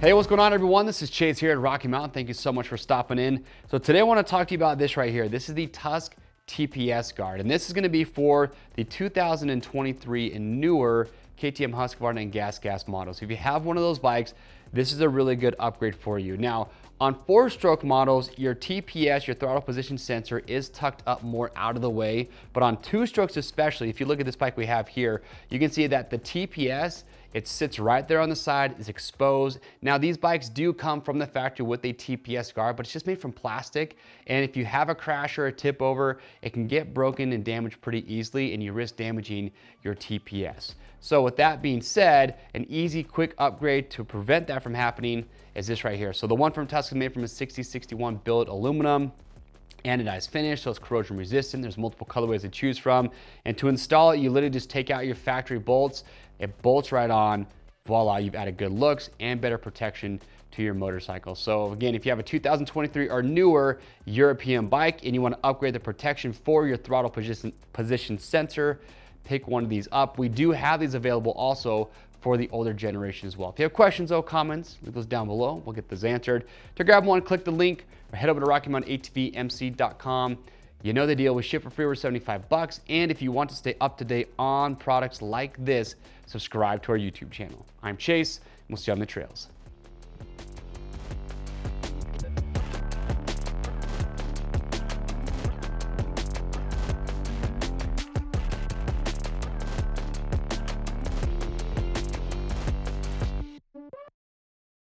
Hey, what's going on, everyone? This is Chase here at Rocky Mountain. Thank you so much for stopping in. So today I want to talk to you about this right here. This is the Tusk TPS Guard, and this is going to be for the 2023 and newer KTM Husqvarna and GasGas models. If you have one of those bikes, this is a really good upgrade for you. Now, on 4-stroke models, your TPS, your throttle position sensor, is tucked up more out of the way. But on 2-strokes especially, if you look at this bike we have here, you can see that the TPS, it sits right there on the side, is exposed. Now, these bikes do come from the factory with a TPS guard, but it's just made from plastic. And if you have a crash or a tip over, it can get broken and damaged pretty easily, and you risk damaging your TPS. So with that being said, an easy, quick upgrade to prevent that from happening is this right here. So the one from Tusk is made from a 6061 billet aluminum, anodized finish, so it's corrosion resistant. There's multiple colorways to choose from. And to install it, you literally just take out your factory bolts. It bolts right on. Voila, you've added good looks and better protection to your motorcycle. So again, if you have a 2023 or newer European bike and you want to upgrade the protection for your throttle position sensor, pick one of these up. We do have these available also for the older generation as well. If you have questions or comments, leave those down below. We'll get those answered. To grab one, click the link or head over to RockyMountainATVMC.com. You know the deal. We ship for free over 75 bucks. And if you want to stay up to date on products like this, subscribe to our YouTube channel. I'm Chase, and we'll see you on the trails.